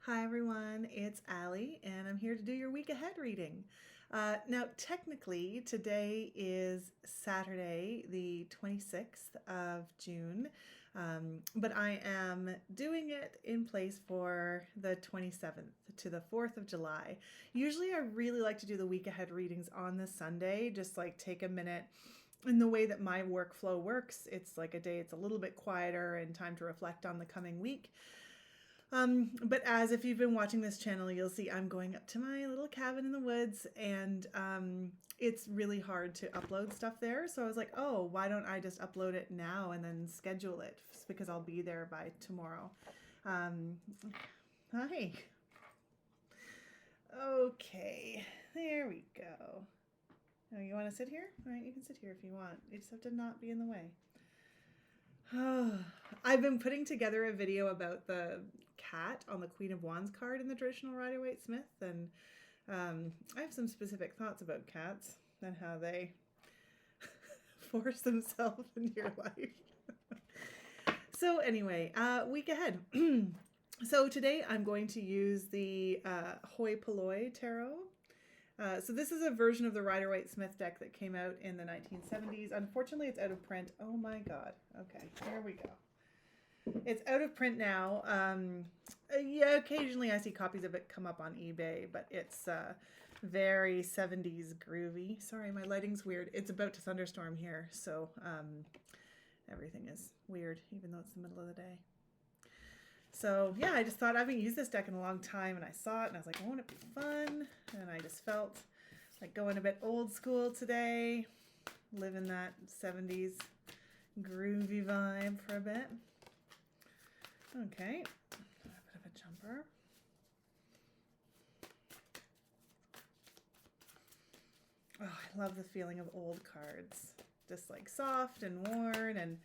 Hi everyone, it's Allie and I'm here to do your week ahead reading. Now, technically, today is Saturday, the 26th of June, but I am doing it in place for the 27th to the 4th of July. Usually, I really like to do the week ahead readings on the Sunday, just like take a minute. In the way that my workflow works, it's like a day it's a little bit quieter and time to reflect on the coming week. But as if you've been watching this channel, you'll see I'm going up to my little cabin in the woods and it's really hard to upload stuff there. So I was like, oh, why don't I just upload it now and then schedule it because I'll be there by tomorrow. Hi. Okay, there we go. Oh, you want to sit here? All right, you can sit here if you want. You just have to not be in the way. I've been putting together a video about the cat on the Queen of Wands card in the traditional Rider-Waite-Smith, and I have some specific thoughts about cats and how they force themselves into your life. So anyway, week ahead. So today I'm going to use the Polloi tarot. So this is a version of the Rider-Waite-Smith deck that came out in the 1970s. Unfortunately, it's out of print. Oh my God. Okay, here we go. It's out of print now. Yeah, occasionally I see copies of it come up on eBay, but it's very 70s groovy. Sorry, my lighting's weird. It's about to thunderstorm here, so everything is weird, even though it's the middle of the day. So yeah, I just thought I haven't used this deck in a long time, and I saw it and I was like, won't it be fun? And I just felt like going a bit old school today, living that 70s groovy vibe for a bit. Okay, a bit of a jumper. Oh, I love the feeling of old cards. Just like soft and worn and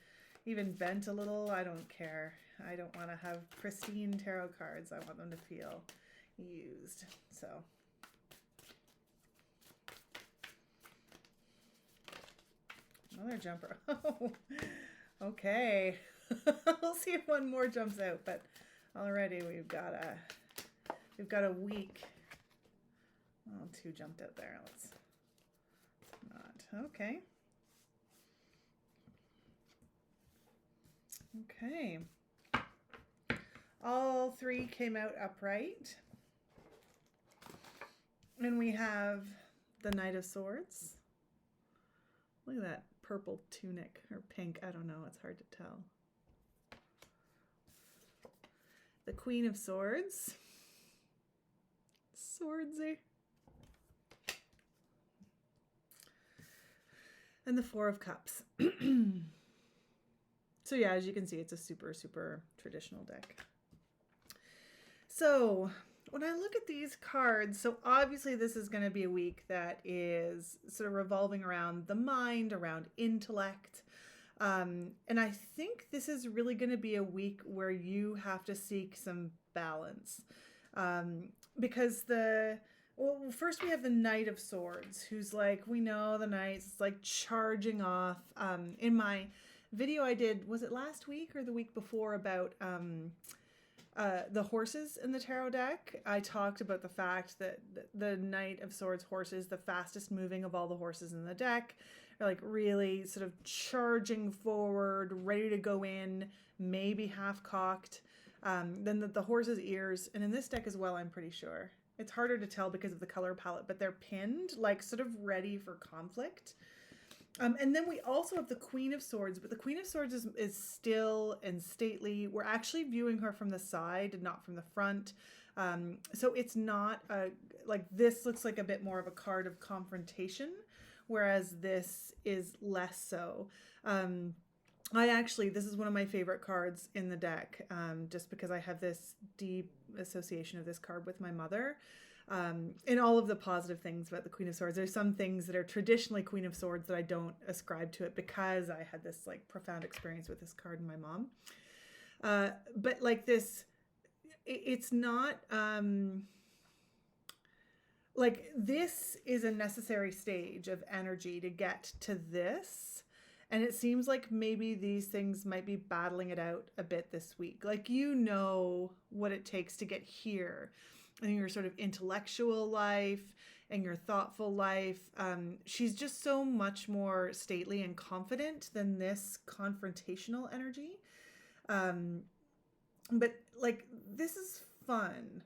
even bent a little. I don't care. I don't want to have pristine tarot cards. I want them to feel used. So another jumper. Oh, okay. We'll see if one more jumps out, but already we've got a week. Oh, two jumped out there. Let's not. Okay. Okay. All three came out upright. And we have the Knight of Swords. Look at that purple tunic, or pink, I don't know, it's hard to tell. The Queen of Swords. Swordsy. And the Four of Cups. So yeah, as you can see, it's a super, super traditional deck. So when I look at these cards, so obviously this is going to be a week that is sort of revolving around the mind, around intellect. And I think this is really going to be a week where you have to seek some balance. Because well, first we have the Knight of Swords, who's like, we know the Knight's like charging off. In my video I did, was it last week or the week before, about the horses in the tarot deck, I talked about the fact that the Knight of Swords horse is the fastest moving of all the horses in the deck. They're like really sort of charging forward, ready to go in, maybe half cocked. Then the horse's ears, and in this deck as well, I'm pretty sure. It's harder to tell because of the color palette, but they're pinned, like sort of ready for conflict. And then we also have the Queen of Swords, but the Queen of Swords is still and stately. We're actually viewing her from the side and not from the front. So it's not like this looks like a bit more of a card of confrontation, whereas this is less so. This is one of my favorite cards in the deck, just because I have this deep association of this card with my mother. In all of the positive things about the Queen of Swords, there's some things that are traditionally Queen of Swords that I don't ascribe to it because I had this like profound experience with this card and my mom. But like this, it's not, like this is a necessary stage of energy to get to this. And it seems like maybe these things might be battling it out a bit this week. Like, you know what it takes to get here in your sort of intellectual life and your thoughtful life. She's just so much more stately and confident than this confrontational energy. But like, this is fun.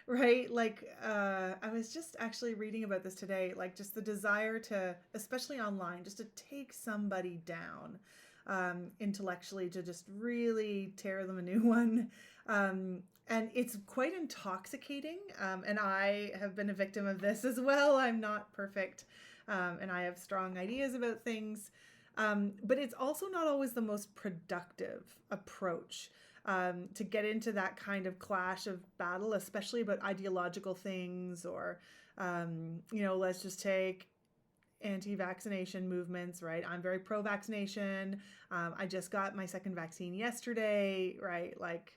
Right? Like, I was just actually reading about this today, like just the desire to, especially online, just to take somebody down intellectually, to just really tear them a new one. And it's quite intoxicating. And I have been a victim of this as well. I'm not perfect. And I have strong ideas about things. But it's also not always the most productive approach. To get into that kind of clash of battle, especially about ideological things, or, let's just take anti-vaccination movements, right? I'm very pro-vaccination. I just got my second vaccine yesterday, right? Like,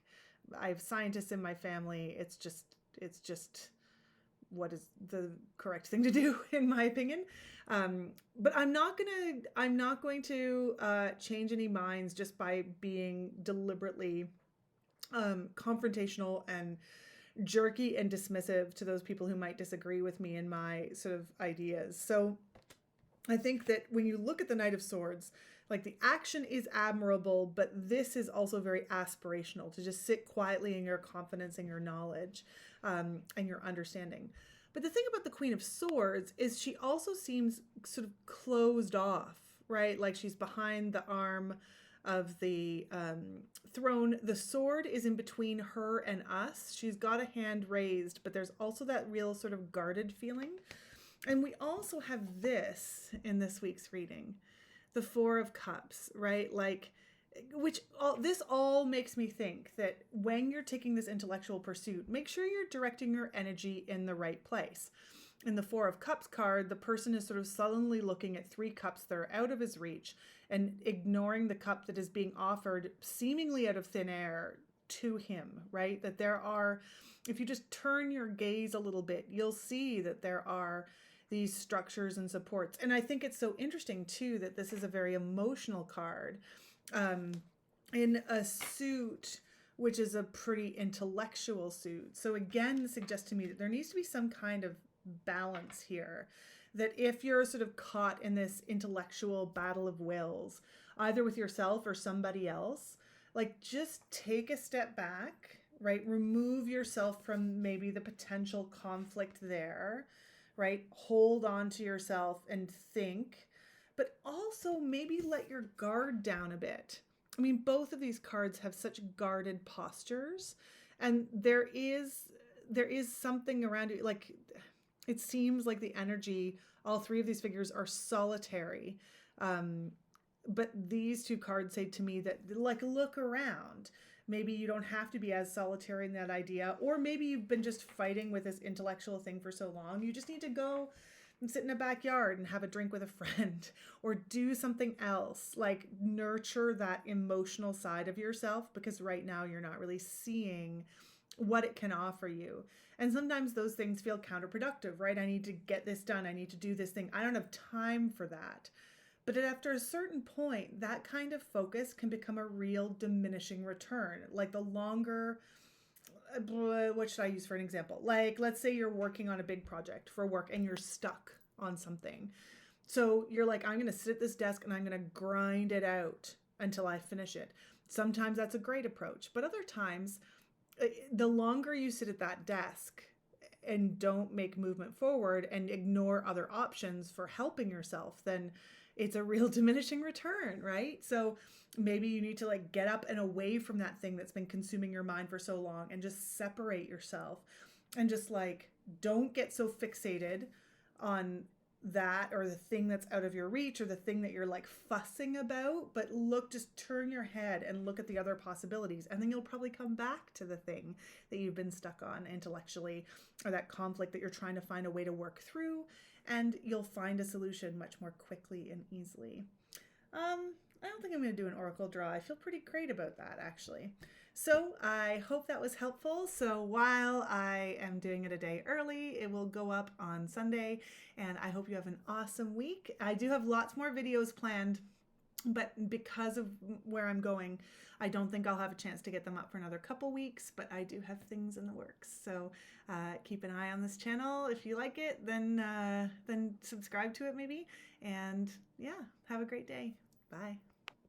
I have scientists in my family. It's just what is the correct thing to do, in my opinion. But I'm not going to change any minds just by being deliberately confrontational and jerky and dismissive to those people who might disagree with me and my sort of ideas. So I think that when you look at the Knight of Swords, like, the action is admirable, but this is also very aspirational, to just sit quietly in your confidence and your knowledge and your understanding. But the thing about the Queen of Swords is she also seems sort of closed off, right? Like, she's behind the arm of the throne. The sword is in between her and us. She's got a hand raised, but there's also that real sort of guarded feeling. And we also have this in this week's reading, the Four of Cups, right? Like, this all makes me think that when you're taking this intellectual pursuit, make sure you're directing your energy in the right place. In the Four of Cups card, the person is sort of sullenly looking at three cups that are out of his reach and ignoring the cup that is being offered seemingly out of thin air to him, right? That there are, if you just turn your gaze a little bit, you'll see that there are these structures and supports. And I think it's so interesting too that this is a very emotional card in a suit which is a pretty intellectual suit. So again, this suggests to me that there needs to be some kind of balance here, that if you're sort of caught in this intellectual battle of wills, either with yourself or somebody else, like, just take a step back, right? Remove yourself from maybe the potential conflict there, right? Hold on to yourself and think, but also maybe let your guard down a bit. I mean, both of these cards have such guarded postures, and there is something around it. Like, it seems like the energy, all three of these figures are solitary. But these two cards say to me that, like, look around. Maybe you don't have to be as solitary in that idea, or maybe you've been just fighting with this intellectual thing for so long. You just need to go and sit in a backyard and have a drink with a friend, or do something else, like nurture that emotional side of yourself, because right now you're not really seeing what it can offer you. And sometimes those things feel counterproductive, right? I need to get this done. I need to do this thing. I don't have time for that. But after a certain point, that kind of focus can become a real diminishing return. Like, the longer, what should I use for an example? Like, let's say you're working on a big project for work and you're stuck on something. So you're like, I'm going to sit at this desk and I'm going to grind it out until I finish it. Sometimes that's a great approach, but other times, the longer you sit at that desk and don't make movement forward and ignore other options for helping yourself, then it's a real diminishing return, right? So maybe you need to, like, get up and away from that thing that's been consuming your mind for so long, and just separate yourself, and just, like, don't get so fixated on that, or the thing that's out of your reach, or the thing that you're, like, fussing about, but just turn your head and look at the other possibilities, and then you'll probably come back to the thing that you've been stuck on intellectually, or that conflict that you're trying to find a way to work through, and you'll find a solution much more quickly and easily. I don't think I'm going to do an oracle draw. I feel pretty great about that, actually. So I hope that was helpful. So while I am doing it a day early, it will go up on Sunday, and I hope you have an awesome week. I do have lots more videos planned, but because of where I'm going, I don't think I'll have a chance to get them up for another couple weeks, but I do have things in the works. So keep an eye on this channel. If you like it, then subscribe to it maybe. And yeah, have a great day. Bye.